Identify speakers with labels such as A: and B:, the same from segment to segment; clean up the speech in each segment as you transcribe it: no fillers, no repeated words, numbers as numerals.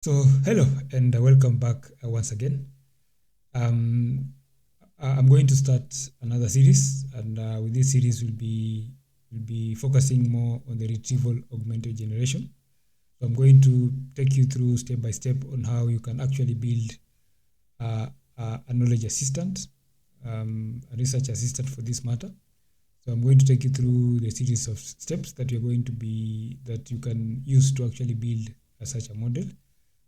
A: So hello and welcome back once again. I'm going to start another series, and with this series we'll be focusing more on the retrieval augmented generation. So I'm going to take you through step by step on how you can actually build a knowledge assistant, a research assistant for this matter. So I'm going to take you through the series of steps that you can use to actually build such a model.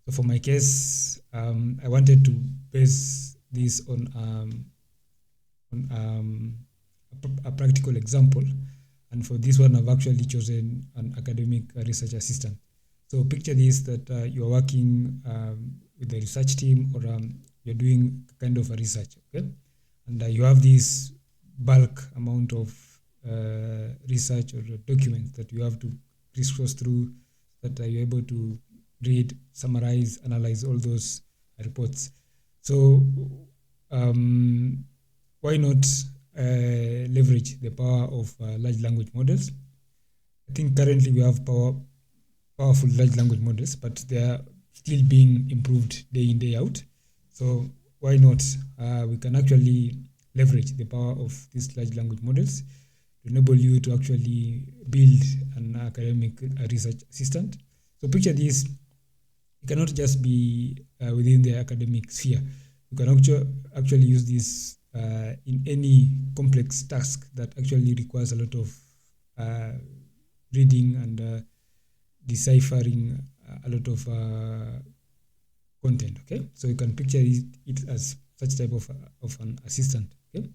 A: So for my case, I wanted to base this on a practical example, and for this one, I've actually chosen an academic research assistant. So picture this, that you're working with the research team, or you're doing kind of a research, okay? And you have this bulk amount of research or documents that you have to crisscross through, that you're able to read, summarize, analyze all those reports. So why not leverage the power of large language models? I think currently we have powerful large language models, but they are still being improved day in, day out. So why not? We can actually leverage the power of these large language models to enable you to actually build an academic research assistant. So picture this, it cannot just be within the academic sphere. You can actually use this in any complex task that actually requires a lot of reading and deciphering a lot of content. Okay, so you can picture it as such type of an assistant. Okay,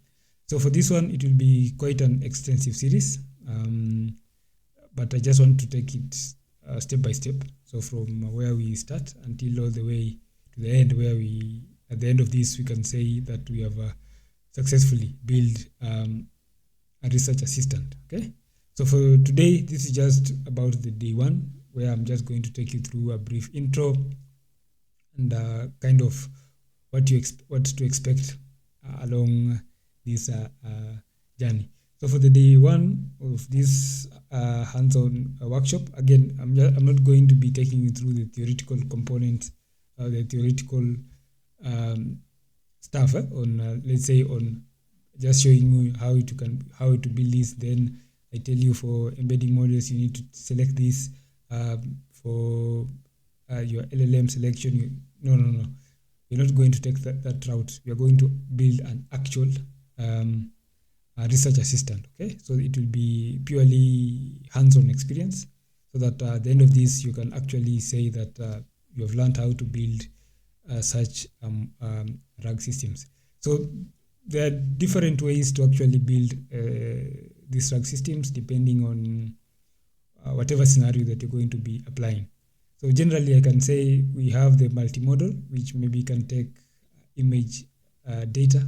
A: so for this one, it will be quite an extensive series, but I just want to take it step by step. So from where we start until all the way to the end, where at the end of this, we can say that we have successfully built a research assistant. Okay, so for today, this is just about the day one, where I'm just going to take you through a brief intro and kind of what to expect along this journey. So for the day one of this hands-on workshop, again, I'm not going to be taking you through the theoretical component, the theoretical stuff on let's say on just showing you how to build this. Then I tell you, for embedding models, you need to select this. For your LLM selection, no. We're not going to take that route. We are going to build an actual research assistant. Okay, so it will be purely hands-on experience, so that at the end of this, you can actually say that you have learned how to build such RAG systems. So there are different ways to actually build these RAG systems depending on whatever scenario that you're going to be applying. So generally, I can say we have the multimodal, which maybe can take image data,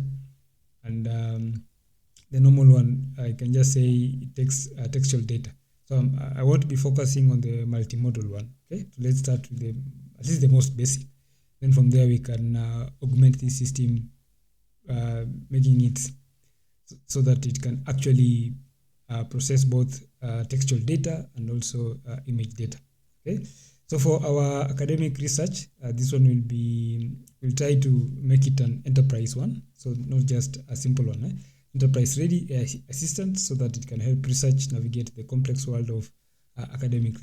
A: and the normal one, I can just say it takes textual data. So I won't be focusing on the multimodal one. Okay, so let's start with at least the most basic. Then from there, we can augment this system, making it so that it can actually process both textual data and also image data. Okay, so for our academic research, this one we'll try to make it an enterprise one, so not just a simple one. Enterprise ready assistant, so that it can help research navigate the complex world of academic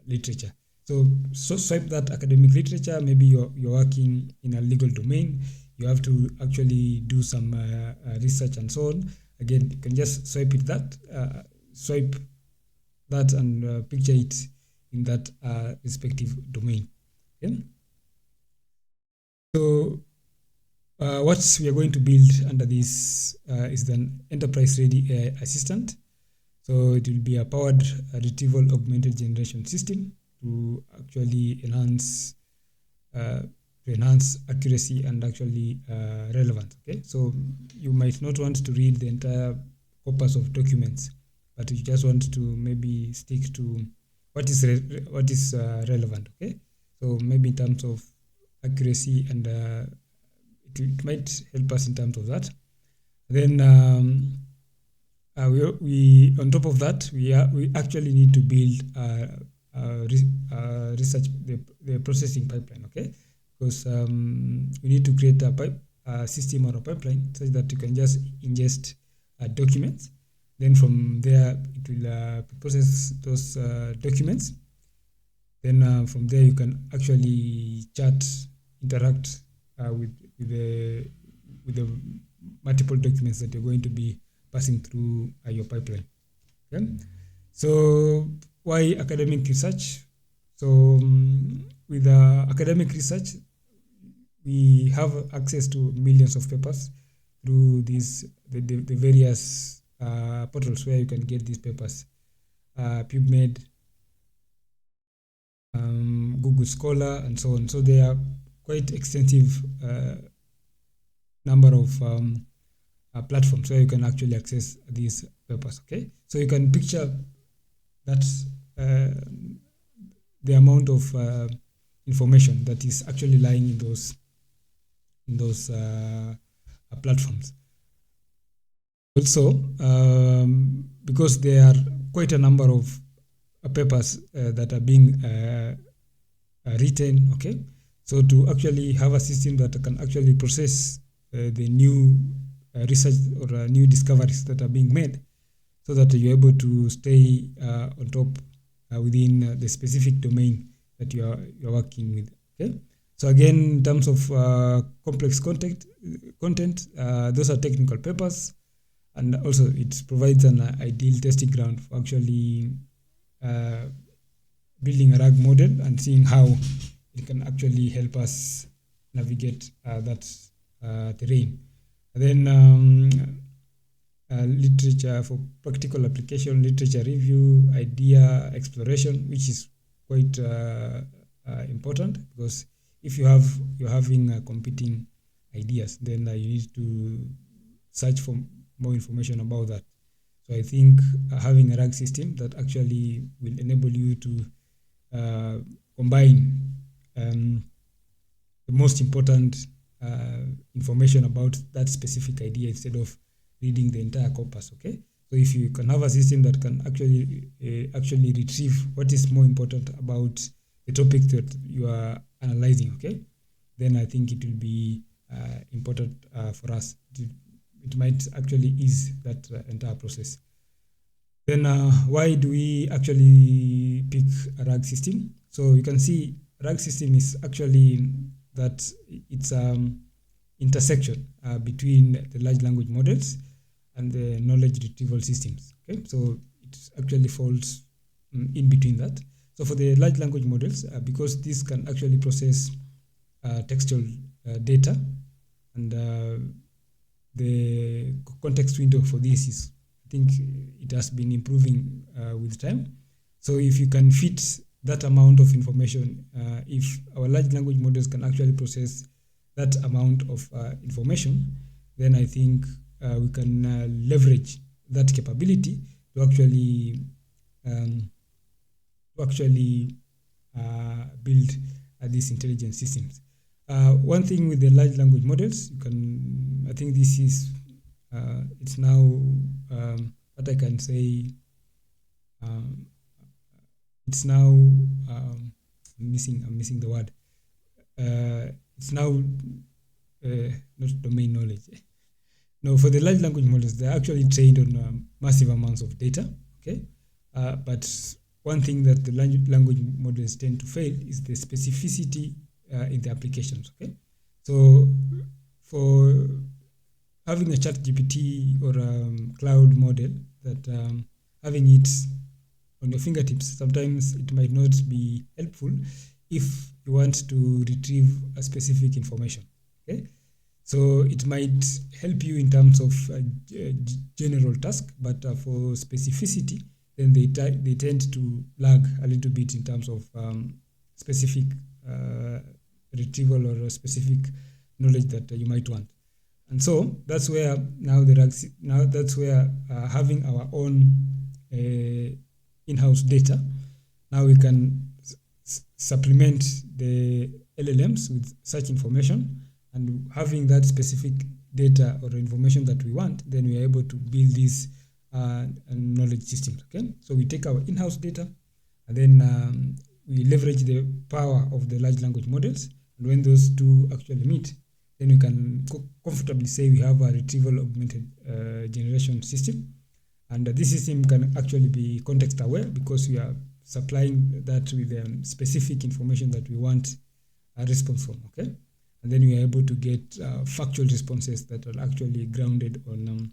A: literature. So swipe that academic literature. Maybe you're working in a legal domain. You have to actually do some research and so on. Again, you can just swipe that and picture it in that respective domain. Okay? So what we are going to build under this is an enterprise-ready AI assistant. So it will be a powered retrieval augmented generation system to actually enhance accuracy and actually relevance. Okay, so you might not want to read the entire corpus of documents, but you just want to maybe stick to what is relevant. Okay, so maybe in terms of accuracy, and it might help us in terms of that. Then we on top of that, we actually need to build research the processing pipeline, okay? Because we need to create a system or a pipeline such that you can just ingest documents. Then from there, it will process those documents. Then from there, you can actually chat, interact with the multiple documents that you're going to be passing through your pipeline. Okay, so why academic research? So with academic research, we have access to millions of papers through these the various portals where you can get these papers, PubMed, Google Scholar, and so on. So there are quite extensive number of platforms where you can actually access these papers. Okay, so you can picture that the amount of information that is actually lying in those platforms. Also, because there are quite a number of papers that are being written. Okay, so to actually have a system that can actually process the new research or new discoveries that are being made, so that you're able to stay on top within the specific domain that you're working with. Okay, so again, in terms of complex content, those are technical papers, and also it provides an ideal testing ground for actually building a RAG model and seeing how it can actually help us navigate that terrain. And then literature for practical application, literature review, idea exploration, which is quite important, because if you're having competing ideas, then you need to search for more information about that. So I think having a RAG system that actually will enable you to combine the most important information about that specific idea instead of reading the entire corpus. Okay, so if you can have a system that can actually retrieve what is more important about the topic that you are analyzing, okay, then I think it will be important for us. It might actually ease that entire process. Then why do we actually pick a RAG system? So you can see RAG system is actually that it's intersection between the large language models and the knowledge retrieval systems. Okay, so it actually falls in between that. So for the large language models, because this can actually process textual data, and the context window for this is, I think it has been improving with time. So if you can fit that amount of information, if our large language models can actually process that amount of information, then I think we can leverage that capability to actually build these intelligent systems. One thing with the large language models, I think this is, it's now what I can say, it's now, I'm missing the word. It's now not domain knowledge. No, for the large language models, they're actually trained on massive amounts of data. Okay, but one thing that the language models tend to fail is the specificity in the applications. Okay, so for having a ChatGPT or a cloud model, that having it on your fingertips, sometimes it might not be helpful if you want to retrieve a specific information. Okay, so it might help you in terms of general task, but for specificity, then they tend to lag a little bit in terms of specific retrieval or a specific knowledge that you might want. And so that's where having our own in-house data, now we can supplement the LLMs with such information, and having that specific data or information that we want, then we are able to build these knowledge systems. Okay, so we take our in-house data, And then we leverage the power of the large language models. And when those two actually meet, then we can comfortably say we have a retrieval augmented generation system. And this system can actually be context aware because we are supplying that with specific information that we want a response from, okay? And then we are able to get factual responses that are actually grounded on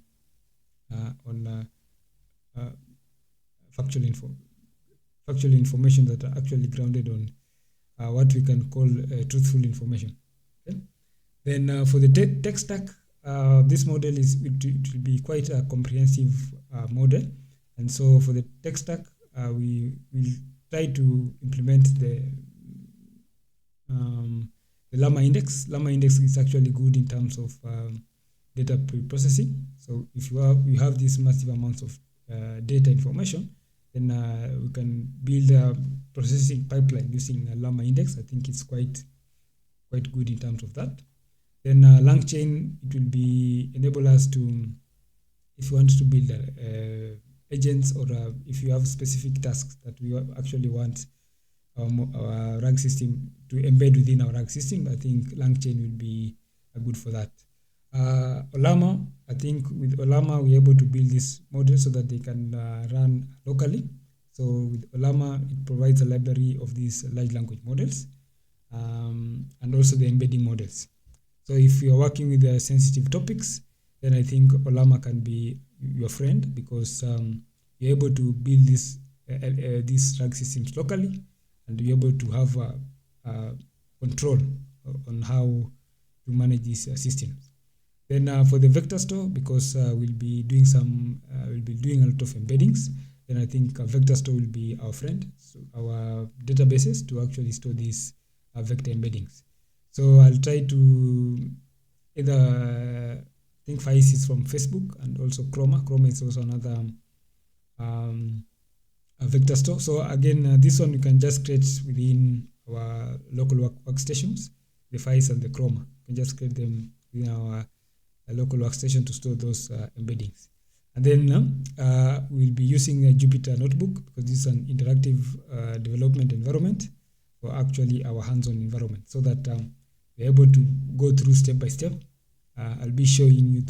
A: factual information that are actually grounded on what we can call truthful information. Okay? Then for the tech stack, this model it will be quite a comprehensive model, and so for the tech stack, we will try to implement the Llama index. Llama index is actually good in terms of data pre-processing. So if you have these massive amounts of data information, then we can build a processing pipeline using a Llama index. I think it's quite good in terms of that. Then LangChain, it will enable us to, if you want to build agents, or if you have specific tasks that we actually want our RAG system to embed within our RAG system, I think LangChain will be good for that. Ollama, I think with Ollama we're able to build this model so that they can run locally. So with Ollama, it provides a library of these large language models and also the embedding models. So if you're working with sensitive topics, then I think Ollama can be your friend because you're able to build these RAG systems locally, and you're able to have control on how to manage these systems. Then for the vector store, because we'll be doing a lot of embeddings, then I think vector store will be our friend, so our databases to actually store these vector embeddings. So I'll try to either, I think Faiz is from Facebook, and also Chroma. Chroma is also another a vector store. So again, this one you can just create within our local workstations, the Faiz and the Chroma. You can just create them within our local workstation to store those embeddings. And then we'll be using a Jupyter Notebook because this is an interactive development environment for actually our hands-on environment, so that we're able to go through step by step. I'll be showing you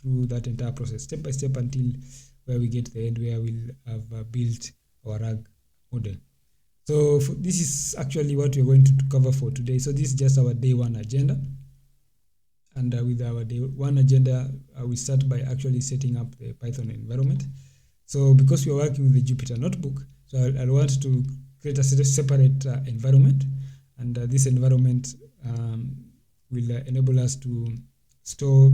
A: through that entire process, step by step, until where we get to the end, where we'll have built our RAG model. So this is actually what we're going to cover for today. So this is just our day one agenda. And with our day one agenda, we start by actually setting up the Python environment. So because we are working with the Jupyter Notebook, so I want to create a separate environment. And this environment will enable us to store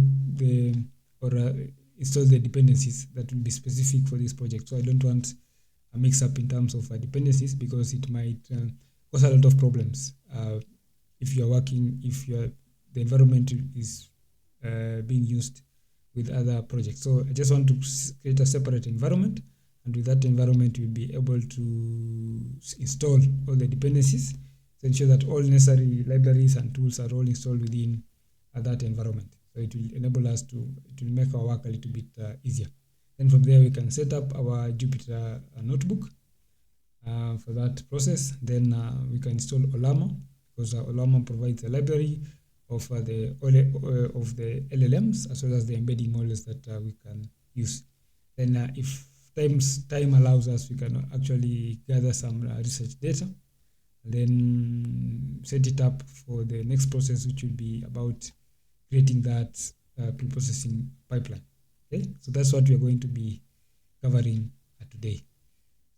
A: install the dependencies that will be specific for this project. So I don't want a mix-up in terms of dependencies, because it might cause a lot of problems if the environment is being used with other projects. So I just want to create a separate environment, and with that environment we'll be able to install all the dependencies to ensure that all necessary libraries and tools are all installed within that environment. So it will enable us it will make our work a little bit easier. Then from there we can set up our Jupyter Notebook for that process. Then we can install Ollama, because Ollama provides a library of the LLMs as well as the embedding models that we can use. Then if time allows us, we can actually gather some research data, and then set it up for the next process, which will be about creating that pre-processing pipeline. Okay, so that's what we are going to be covering today.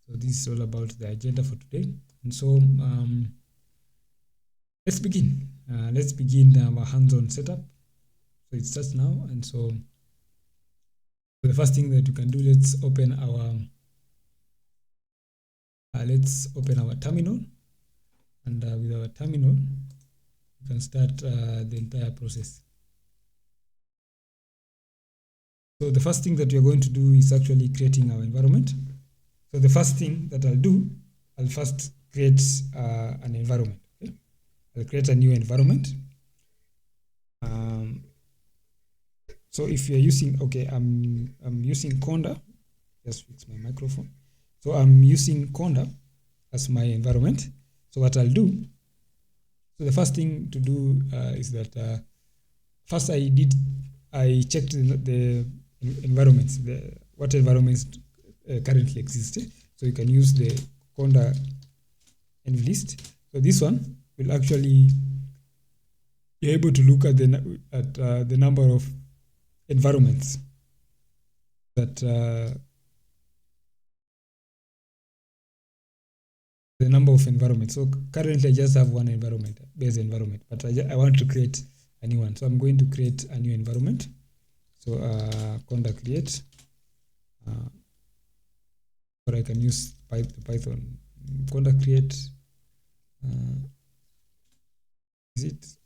A: So this is all about the agenda for today. And so let's begin. Let's begin our hands-on setup. So it starts now, and so the first thing that you can do, let's open our terminal, and with our terminal, you can start the entire process. So the first thing that we're going to do is actually creating our environment. So the first thing that I'll do, I'll first create an environment. Okay? I'll create a new environment. So if you're using, I'm using Conda. Just fix my microphone. So I'm using Conda, as my environment. So what I'll do, so the first thing to do is that first I checked the environments, what environments currently exist. So you can use the conda env list. So this one will actually be able to look at the number of environments that the number of environments. So currently I just have one environment, base environment, but I want to create a new one. So I'm going to create a new environment. So conda create, or I can use Python conda create. Is it?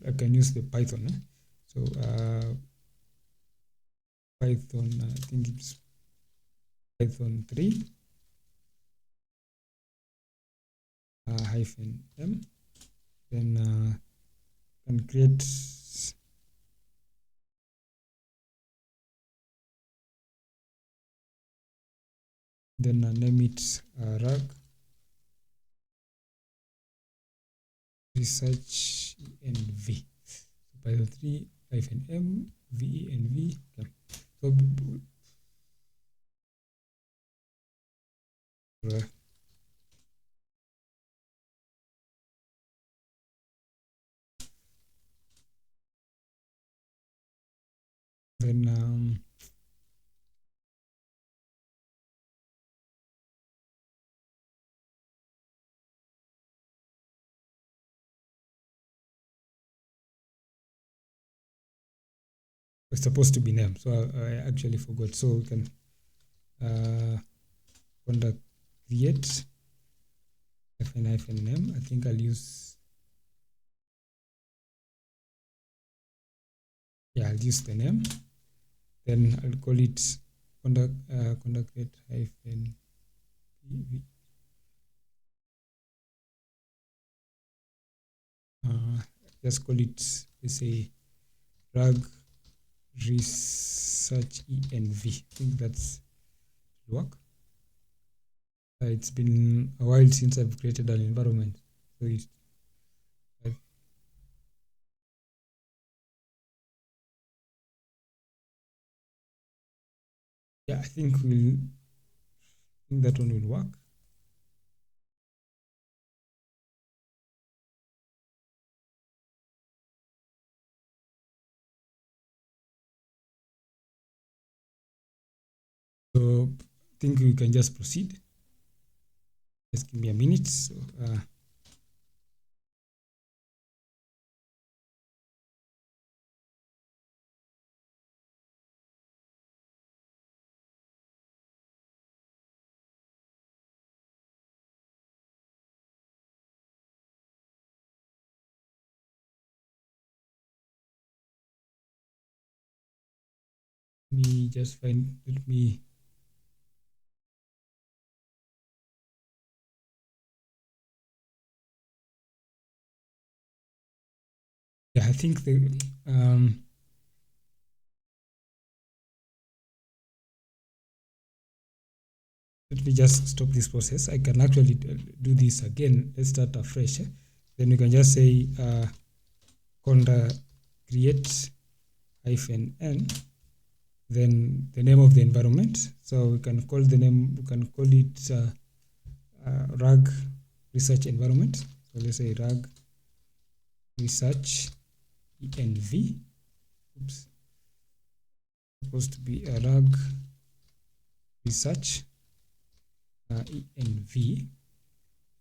A: I can use the Python. So Python, I think it's Python 3 hyphen m. Then can create name it RAG research env. Python 3 hyphen m venv. Okay. So then it's supposed to be name, so I actually forgot. So we can conda create hyphen name. I think I'll use, I'll use the name. Then I'll call it conda create hyphen just call it, let's say, RAG research env. I think that's work. It's been a while since I've created an environment, so I think that one will work. So I think we can just proceed. Just give me a minute. So, me just find, let me I think the let me just stop this process. I can actually do this again. Let's start afresh. Then we can just say conda create hyphen n, then the name of the environment. So we can call the name, we can call it RAG research environment. So let's say RAG research env. Oops, supposed to be a RAG research env.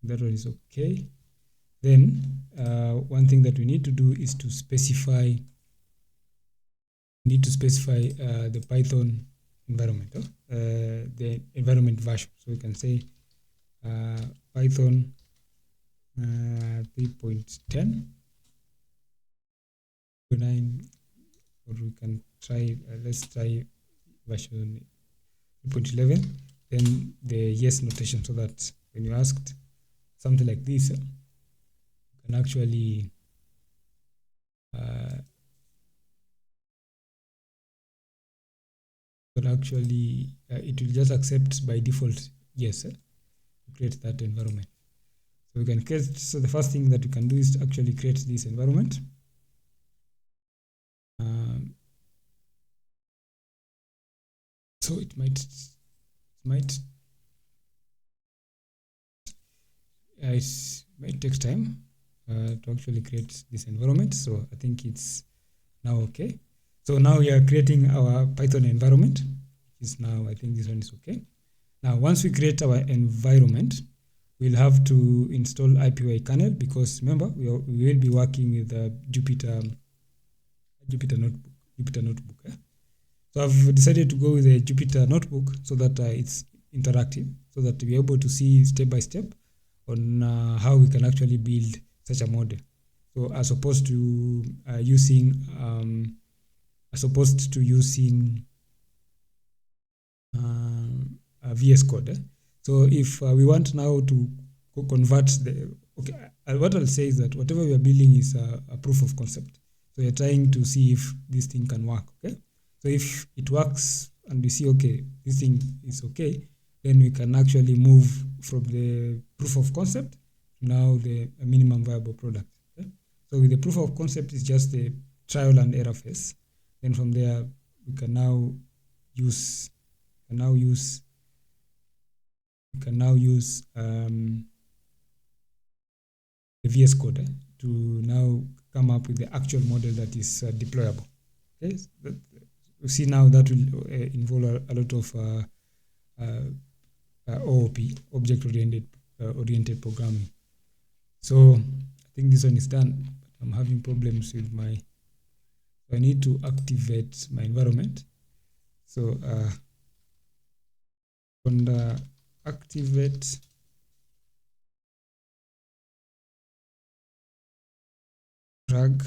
A: That one is okay. Then one thing that we need to do is to specify. Need to specify the Python environment, the environment version. So we can say Python 3.10, 9, or we can try, let's try version 3.11, then the yes notation, so that when you asked something like this, you can actually but actually it will just accept by default yes to create that environment. So we can create. So the first thing that we can do is to actually create this environment. So it might take time to actually create this environment. So I think it's now okay. So now we are creating our Python environment, which is now, I think this one is okay. Now, once we create our environment, we'll have to install IPY kernel, because remember, we will be working with Jupyter Notebook. So I've decided to go with a Jupyter Notebook so that it's interactive, so that we're able to see step by step on how we can actually build such a model. So as opposed to using VS Code. So if we want now to convert what I'll say is that whatever we are building is a proof of concept. So you're trying to see if this thing can work. Okay. So if it works and we see, okay, this thing is okay, then we can actually move from the proof of concept to now the minimum viable product. Okay? So with the proof of concept is just the trial and error phase. Then from there we can now use the VS Code to now come up with the actual model that is deployable. Okay, so you see now that will involve a lot of OOP, object-oriented programming. So I think this one is done, but I'm having problems with my. So I need to activate my environment. So on the activate RAG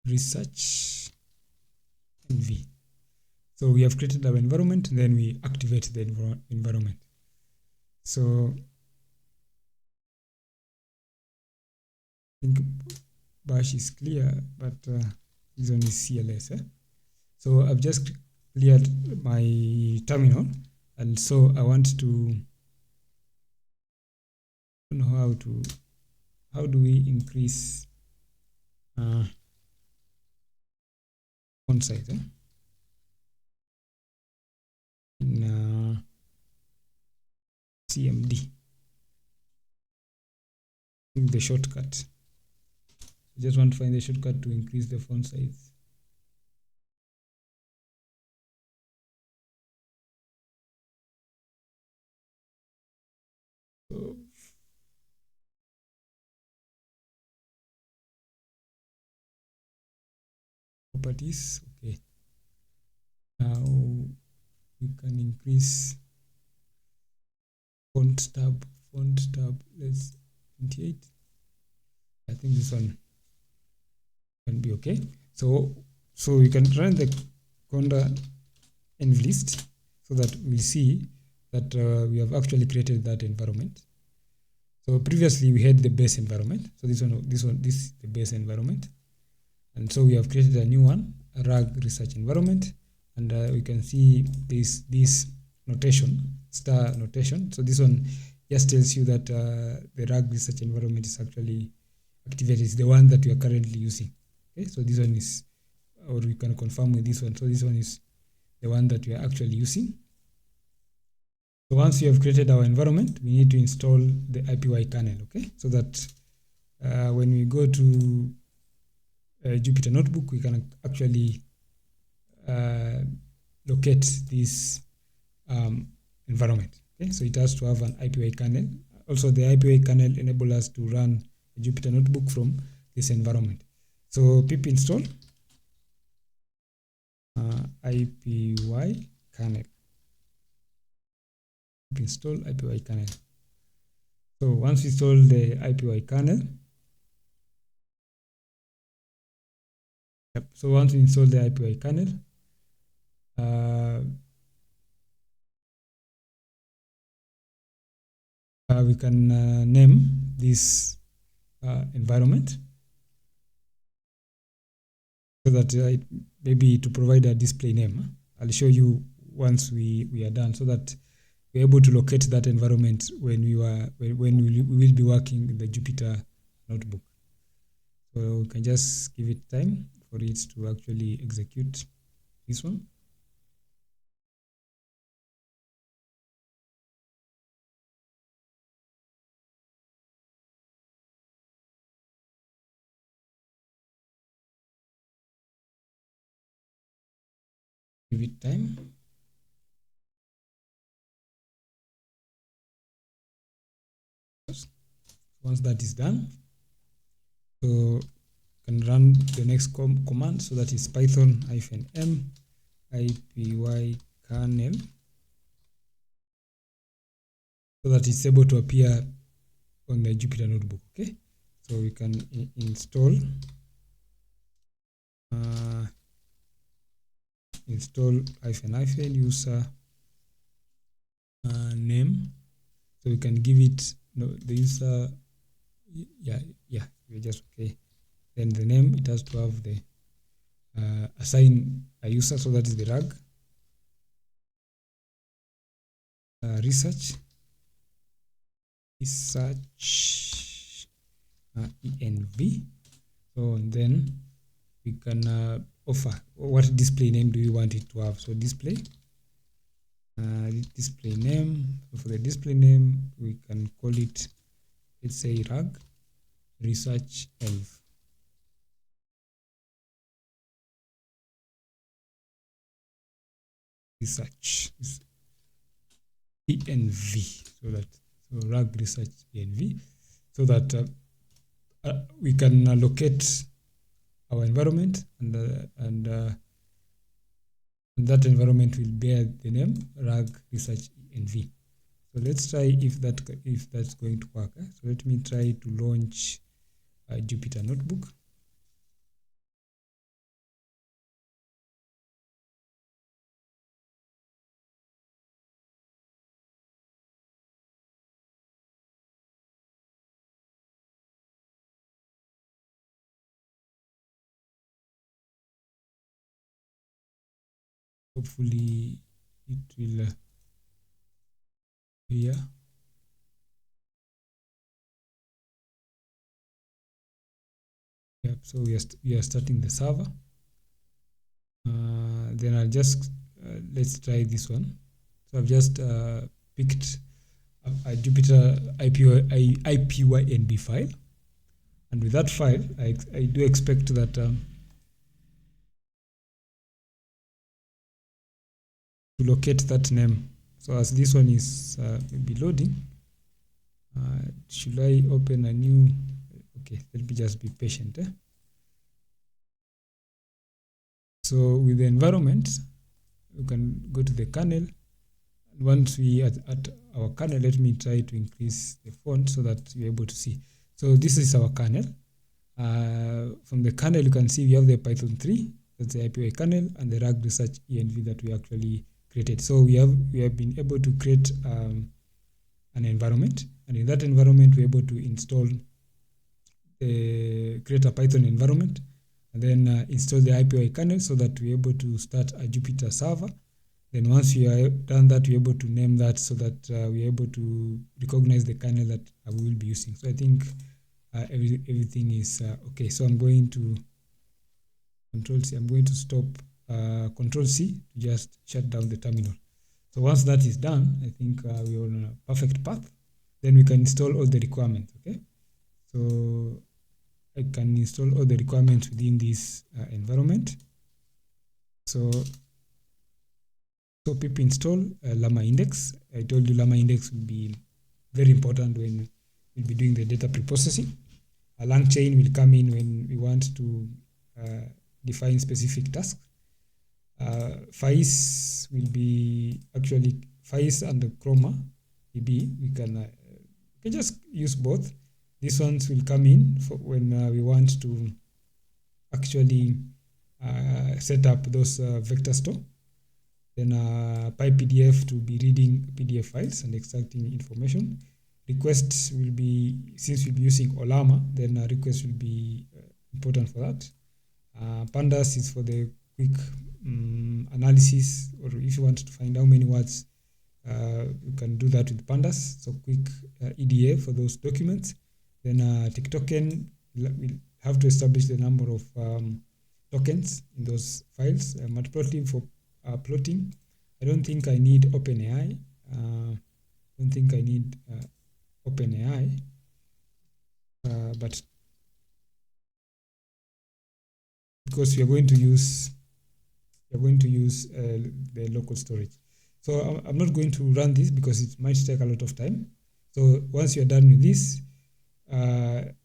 A: research NV. So we have created our environment, and then we activate the environment. So I think Bash is clear, but this one is CLS. So I've just cleared my terminal, and so I want to know how do we increase font size in CMD. I think the shortcut. I just want to find the shortcut to increase the font size. So properties, okay. Now we can increase font tab, let's 28. I think this one can be okay. So we can run the conda env list so that we'll see that we have actually created that environment. So previously we had the base environment. So this is the base environment. And so we have created a new one, a RAG research environment. And we can see this notation, star notation. So this one just tells you that the RAG research environment is actually activated. It's the one that we are currently using. Okay, so this one is, or we can confirm with this one. So this one is the one that we are actually using. So once we have created our environment, we need to install the IPY kernel. Okay, so that when we go to Jupyter Notebook, we can actually locate this environment. Okay, so it has to have an IPY kernel. Also, the IPY kernel enables us to run a Jupyter Notebook from this environment. So pip install IPY kernel. Pip install IPY kernel. So once we install the IPY kernel, so once we install the IPY kernel, we can name this environment so that maybe to provide a display name. I'll show you once we are done, so that we're able to locate that environment when we will be working with the Jupyter notebook. So we can just give it time for it to actually execute this one. Give it time. Once that is done, so can run the next command. So that is python -m ipy kernel, so that it's able to appear on the Jupyter notebook. Okay, so we can install user name. So we can give it the user. Yeah, we're just okay. Then the name, it has to have the assign a user, so that is the RAG research env. So and then we can offer what display name do we want it to have. So display name. So for the display name, we can call it, let's say, RAG research env. Research env, so RAG research env, so that we can locate our environment, and that environment will bear the name RAG research env. So let's try if that's going to work. So let me try to launch a Jupyter notebook. Hopefully it will appear. Yep, so we are starting the server. Then I'll just let's try this one. So I've just picked a Jupyter IPYNB file, and with that file, I do expect that to locate that name. So as this one is maybe loading, should I open a new? Okay, let me just be patient. So with the environment, we can go to the kernel. Once we at our kernel, let me try to increase the font so that you're able to see. So this is our kernel. From the kernel, you can see we have the Python 3, that's the IPY kernel, and the RAG research env that we actually created. So we have been able to create an environment, and in that environment, we're able to install create a Python environment, and then install the IPY kernel so that we're able to start a Jupyter server. Then once we are done that, we're able to name that so that we're able to recognize the kernel that we will be using. So I think everything is okay. So I'm going to Control C. I'm going to stop Control C to just shut down the terminal. So once that is done, I think we're on a perfect path. Then we can install all the requirements. Okay, so I can install all the requirements within this environment. So pip install llama index. I told you llama index will be very important when we'll be doing the data preprocessing. A lang chain will come in when we want to define specific tasks. FICE will be actually FICE and the chroma DB. We can just use both. These ones will come in for when we want to actually set up those vector store. Then PyPDF to be reading PDF files and extracting information. Requests will be, since we'll be using Olama, then requests will be important for that. Pandas is for the quick analysis, or if you want to find how many words, you can do that with pandas. So quick EDA for those documents. Then tick token, we'll have to establish the number of tokens in those files. Matplotlib for plotting. I don't think I need OpenAI. OpenAI, but because we are going to use the local storage. So I'm not going to run this because it might take a lot of time. So once you're done with this,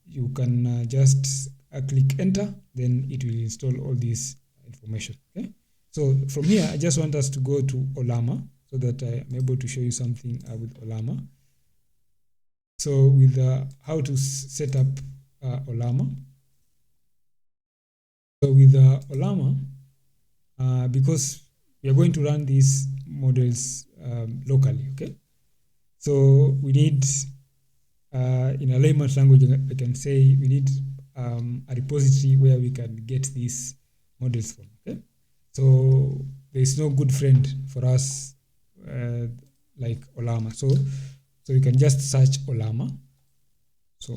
A: you can just click enter, then it will install all this information. Okay. So from here, I just want us to go to Ollama so that I'm able to show you something with Ollama. So with how to set up Ollama. So with Ollama, because we are going to run these models locally, okay? So we need, in a layman's language, I can say we need a repository where we can get these models from, okay? So there's no good friend for us like Ollama. So you can just search Ollama. So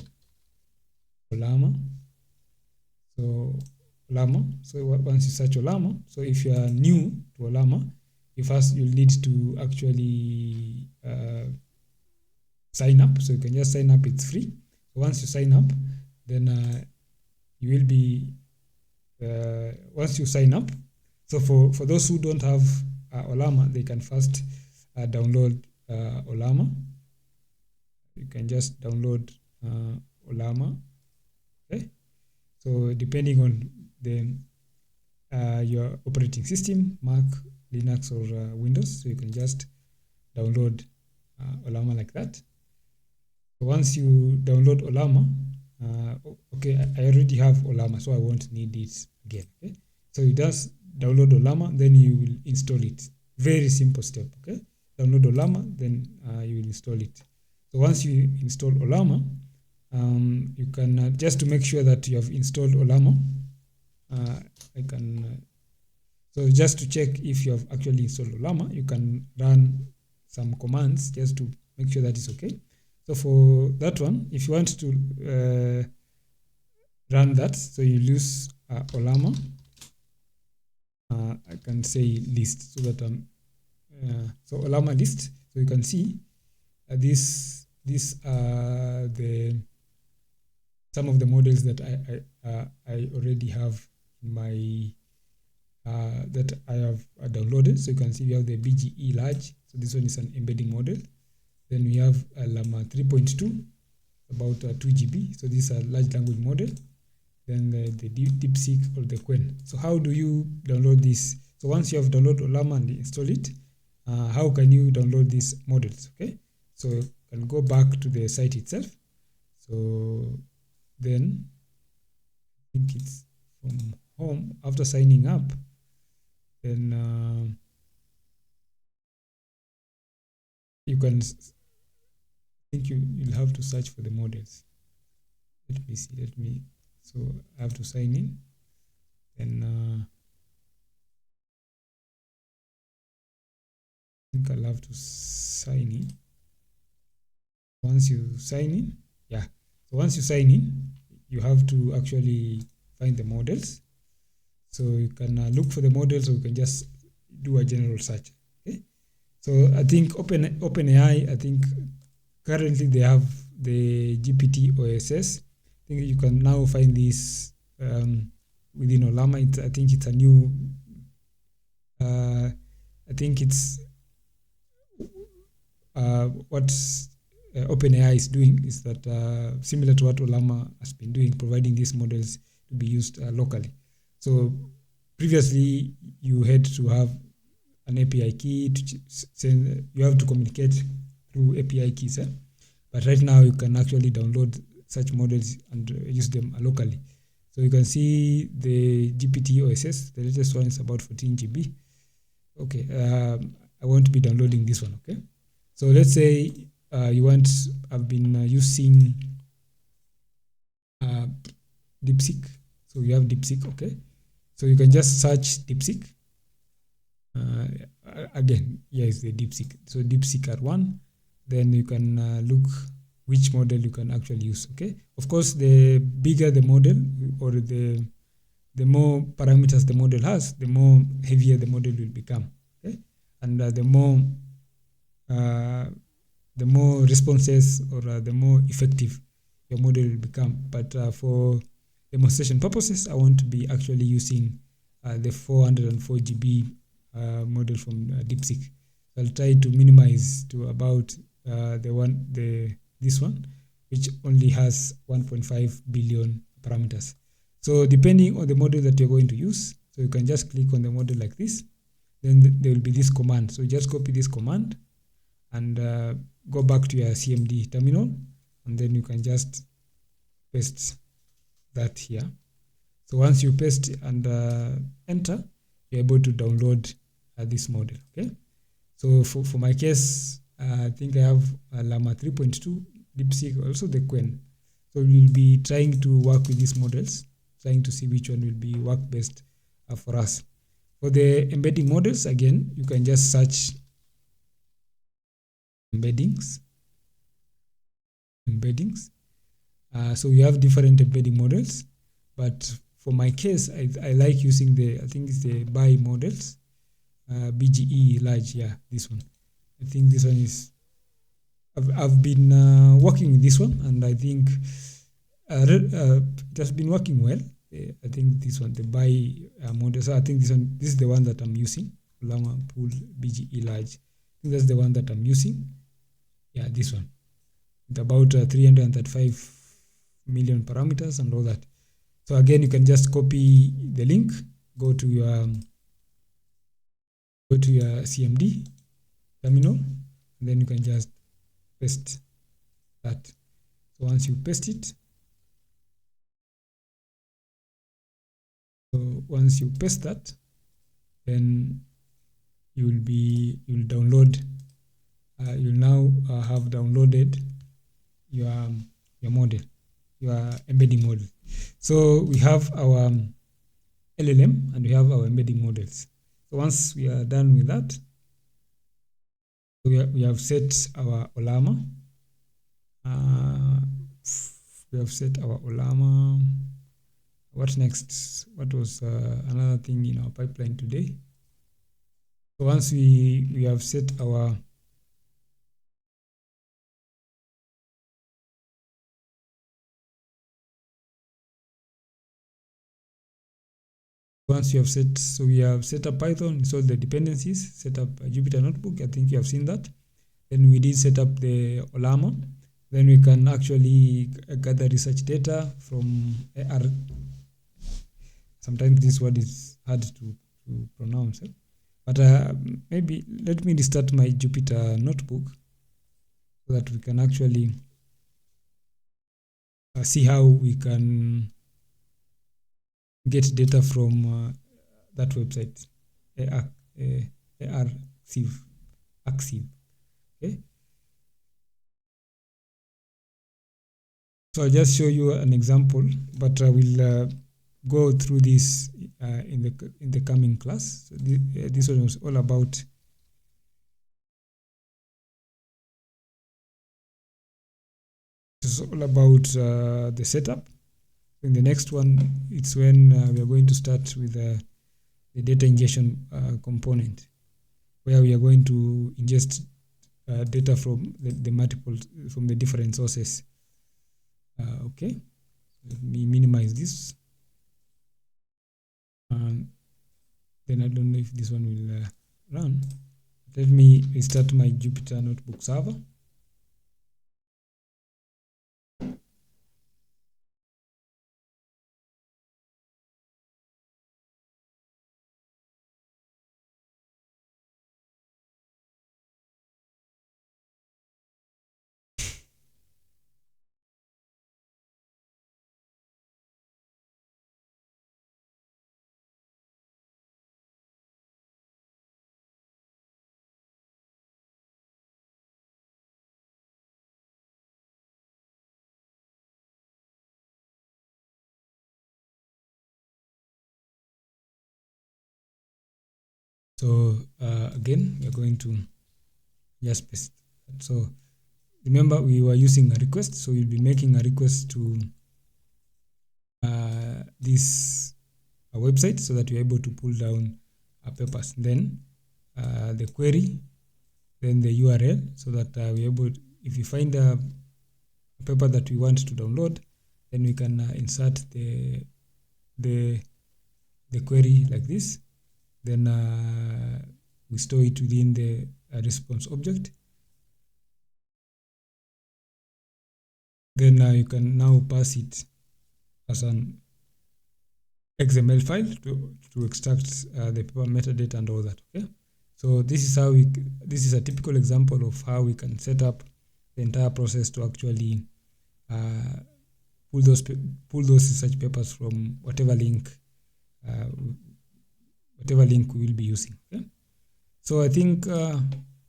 A: Ollama. So Ollama. So once you search Ollama, so if you are new to Ollama, you'll need to actually sign up. So you can just sign up, it's free. So once you sign up, then you will be, once you sign up, so for those who don't have Ollama, they can first download Ollama. You can just download Ollama. Okay. So depending on your operating system, Mac, Linux, or Windows, so you can just download Ollama like that. So once you download Ollama, okay, I already have Ollama, so I won't need it again. Okay, so you just download Ollama, then you will install it. Very simple step. Okay, download Ollama, then you will install it. So once you install Ollama, you can just to make sure that you have installed Ollama. So just to check if you have actually installed Ollama, you can run some commands just to make sure that it's okay. So for that one, if you want to run that, so you use Ollama. I can say list so that so Ollama list. So you can see these are some of the models that I already have in my that I have downloaded. So you can see we have the BGE large. So this one is an embedding model. Then we have Llama 3.2, about 2 GB. So this is a large language model. Then the DeepSeek or the Quen. So how do you download this? So once you have downloaded Ollama and install it, how can you download these models? Okay, so you can go back to the site itself. So then I think it's from home after signing up. Then you can, I think you'll have to search for the models. Let me see. So I have to sign in. Then I think I'll have to sign in. Once you sign in, yeah. So once you sign in, you have to actually find the models. So you can look for the models, or you can just do a general search. Okay. So I think OpenAI, I think currently they have the GPT OSS. I think you can now find this within Ollama. I think it's a new. I think it's what OpenAI is doing is that similar to what Ollama has been doing, providing these models to be used locally. So previously, you had to have an API key to send. You have to communicate through API keys. But right now, you can actually download such models and use them locally. So you can see the GPT OSS. The latest one is about 14 GB. Okay, I won't be downloading this one. Okay, so let's say I've been using DeepSeek. So you have DeepSeek. Okay, So you can just search DeepSeek. Again, here is the DeepSeek. So DeepSeek R1. Then you can look which model you can actually use. Okay. Of course, the bigger the model, or the more parameters the model has, the more heavier the model will become. Okay. And the more responses, or the more effective your model will become. But for demonstration purposes, I want to be actually using the 404 GB model from DeepSeek. So I'll try to minimize to about this one, which only has 1.5 billion parameters. So depending on the model that you're going to use, so you can just click on the model like this. Then there will be this command. So just copy this command and go back to your CMD terminal, and then you can just paste that here. So once you paste and enter, you're able to download this model. Okay. So for my case, I think I have Llama 3.2, DeepSeek, also the Quen. So we'll be trying to work with these models, trying to see which one will be work best for us. For the embedding models, again, you can just search embeddings. So we have different embedding models, but for my case, I like using I think it's the BI models, BGE large. Yeah, this one. I think this one is. I've been working with this one, and I think it has been working well. I think this one, the BI model. So I think this is the one that I'm using. Llama Pool BGE large. I think that's the one that I'm using. Yeah, this one. With about 335 million parameters and all that. So again, you can just copy the link, go to your CMD terminal, and then you can just paste that. So once you paste it, that, then you'll download. You'll now have downloaded your model, your embedding model. So we have our LLM and we have our embedding models. So once we are done with that, we have set our Ollama. We have set our Ollama. What next? What was another thing in our pipeline today? So once we have set our once you have set, so we have set up Python, installed the dependencies, set up a Jupyter Notebook. I think you have seen that. Then we did set up the Ollama. Then we can actually gather research data from AR. Sometimes this word is hard to pronounce. But maybe let me restart my Jupyter Notebook so that we can actually see how we can get data from that website, Arxiv. Okay. So I'll just show you an example, but I will go through this in the coming class. So this one was all about the setup. In the next one, it's when we are going to start with the data ingestion component, where we are going to ingest data from the different sources. Okay, let me minimize this. Then I don't know if this one will run. Let me restart my Jupyter Notebook server. So again, we're going to just paste that. So remember, we were using a request, so we'll be making a request to this website so that we're able to pull down papers. Then the query, then the URL, so that we're able to, if you find a paper that we want to download, then we can insert the query like this. Then we store it within the response object. Then you can now pass it as an XML file to extract the paper metadata and all that. Okay, so this is how this is a typical example of how we can set up the entire process to actually pull those research papers from whatever link we will be using. Okay, so I think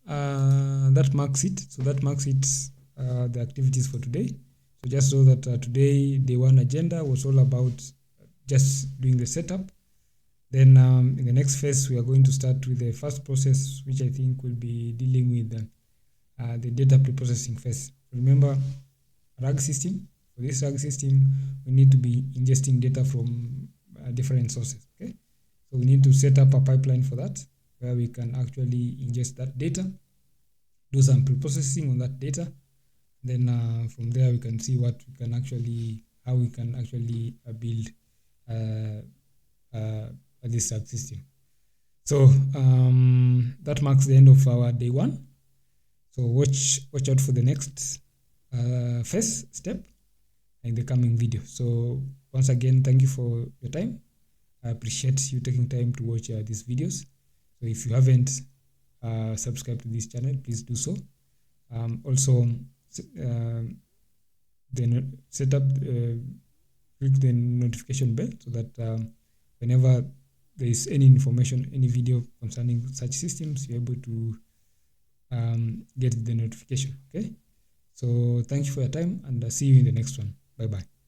A: that marks it. So that marks it, the activities for today. So just so that today day one agenda was all about just doing the setup. Then in the next phase, we are going to start with the first process, which I think will be dealing with the data preprocessing phase. Remember, RAG system. For this RAG system, we need to be ingesting data from different sources. Okay, so we need to set up a pipeline for that, where we can actually ingest that data, do some preprocessing on that data. Then from there, we can see what we can actually, how we can actually build this RAG system. So that marks the end of our day one. So watch out for the next first step in the coming video. So once again, thank you for your time. I appreciate you taking time to watch these videos. So if you haven't subscribed to this channel, please do so. Also, then set up, click the notification bell so that whenever there is any information, any video concerning such systems, you're able to get the notification. Okay, so thank you for your time, and see you in the next one. Bye bye.